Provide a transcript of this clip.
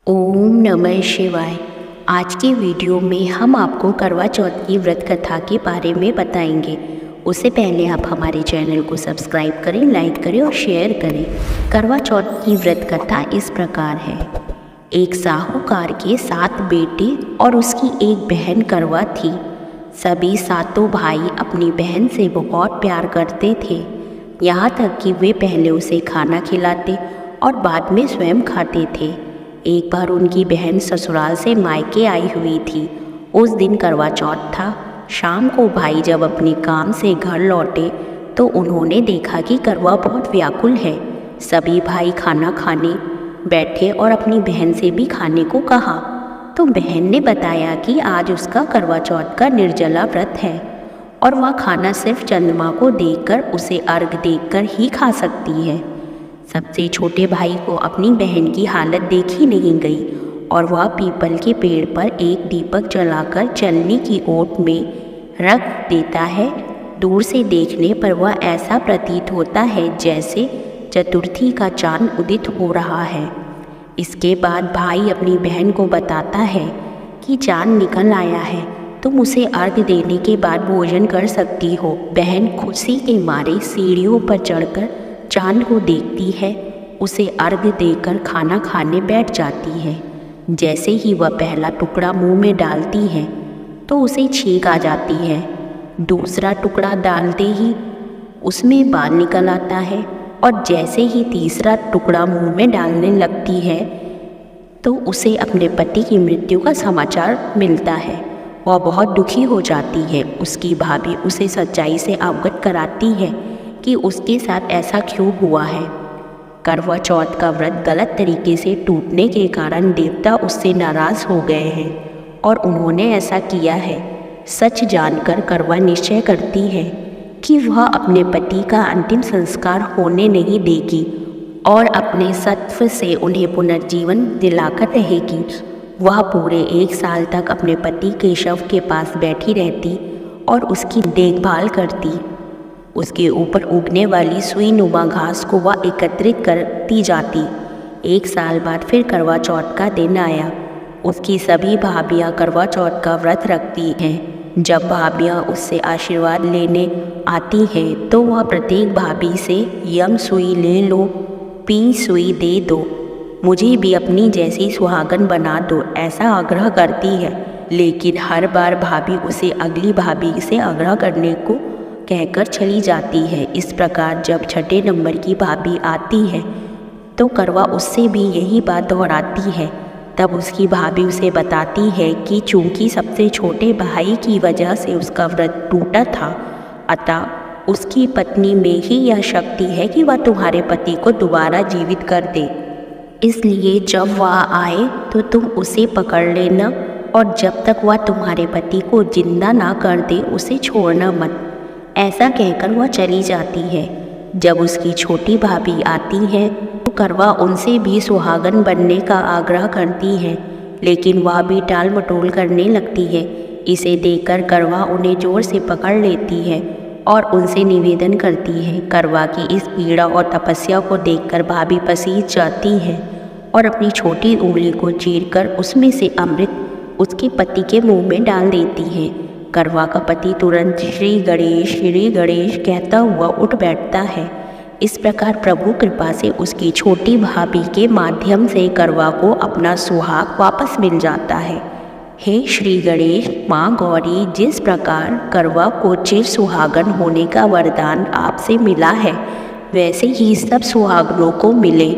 ओम नमः शिवाय। आज की वीडियो में हम आपको करवा चौथ की व्रत कथा के बारे में बताएंगे। उससे पहले आप हमारे चैनल को सब्सक्राइब करें, लाइक करें और शेयर करें। करवा चौथ की व्रत कथा इस प्रकार है। एक साहूकार के 7 बेटे और उसकी एक बहन करवा थी। सभी सातों भाई अपनी बहन से बहुत प्यार करते थे, यहाँ तक कि वे पहले उसे खाना खिलाते और बाद में स्वयं खाते थे। एक बार उनकी बहन ससुराल से मायके आई हुई थी। उस दिन करवा चौथ था। शाम को भाई जब अपने काम से घर लौटे तो उन्होंने देखा कि करवा बहुत व्याकुल है। सभी भाई खाना खाने बैठे और अपनी बहन से भी खाने को कहा, तो बहन ने बताया कि आज उसका करवा चौथ का निर्जला व्रत है और वह खाना सिर्फ चंद्रमा को देखकर, उसे अर्घ देकर ही खा सकती है। सबसे छोटे भाई को अपनी बहन की हालत देखी नहीं गई और वह पीपल के पेड़ पर एक दीपक जलाकर चलनी की ओट में रख देता है। दूर से देखने पर वह ऐसा प्रतीत होता है जैसे चतुर्थी का चांद उदित हो रहा है। इसके बाद भाई अपनी बहन को बताता है कि चांद निकल आया है, तुम उसे अर्घ देने के बाद भोजन कर सकती हो। बहन खुशी के मारे सीढ़ियों पर चढ़कर चांद को देखती है, उसे अर्घ देकर खाना खाने बैठ जाती है। जैसे ही वह पहला टुकड़ा मुंह में डालती है तो उसे छींक आ जाती है। दूसरा टुकड़ा डालते ही उसमें बाल निकल आता है और जैसे ही तीसरा टुकड़ा मुंह में डालने लगती है तो उसे अपने पति की मृत्यु का समाचार मिलता है। वह बहुत दुखी हो जाती है। उसकी भाभी उसे सच्चाई से अवगत कराती है कि उसके साथ ऐसा क्यों हुआ है। करवा चौथ का व्रत गलत तरीके से टूटने के कारण देवता उससे नाराज़ हो गए हैं और उन्होंने ऐसा किया है। सच जानकर करवा निश्चय करती है कि वह अपने पति का अंतिम संस्कार होने नहीं देगी और अपने सत्व से उन्हें पुनर्जीवन दिलाकर रहेगी। वह पूरे 1 साल तक अपने पति के शव के पास बैठी रहती और उसकी देखभाल करती। उसके ऊपर उगने वाली सुई नुमा घास को वह एकत्रित करती जाती। 1 साल बाद फिर करवा चौथ का दिन आया। उसकी सभी भाभियाँ करवा चौथ का व्रत रखती हैं। जब भाभियाँ उससे आशीर्वाद लेने आती हैं तो वह प्रत्येक भाभी से यम सुई ले लो, पी सुई दे दो, मुझे भी अपनी जैसी सुहागन बना दो, ऐसा आग्रह करती है। लेकिन हर बार भाभी उसे अगली भाभी से आग्रह करने को कहकर चली जाती है। इस प्रकार जब 6ठे नंबर की भाभी आती है तो करवा उससे भी यही बात दोहराती है। तब उसकी भाभी उसे बताती है कि चूंकि सबसे छोटे भाई की वजह से उसका व्रत टूटा था, अतः उसकी पत्नी में ही यह शक्ति है कि वह तुम्हारे पति को दोबारा जीवित कर दे। इसलिए जब वह आए तो तुम उसे पकड़ लेना और जब तक वह तुम्हारे पति को जिंदा ना कर दे उसे छोड़ना मत। ऐसा कहकर वह चली जाती है। जब उसकी छोटी भाभी आती है तो करवा उनसे भी सुहागन बनने का आग्रह करती है, लेकिन वह भी टाल मटोल करने लगती है। इसे देखकर करवा उन्हें जोर से पकड़ लेती है और उनसे निवेदन करती है। करवा की इस पीड़ा और तपस्या को देखकर भाभी पसीज जाती है और अपनी छोटी उंगली को चीरकर उसमें से अमृत उसके पति के मुंह में डाल देती है। करवा का पति तुरंत श्री गणेश कहता हुआ उठ बैठता है। इस प्रकार प्रभु कृपा से उसकी छोटी भाभी के माध्यम से करवा को अपना सुहाग वापस मिल जाता है। हे श्री गणेश, माँ गौरी, जिस प्रकार करवा को चिर सुहागन होने का वरदान आपसे मिला है वैसे ही सब सुहागनों को मिले।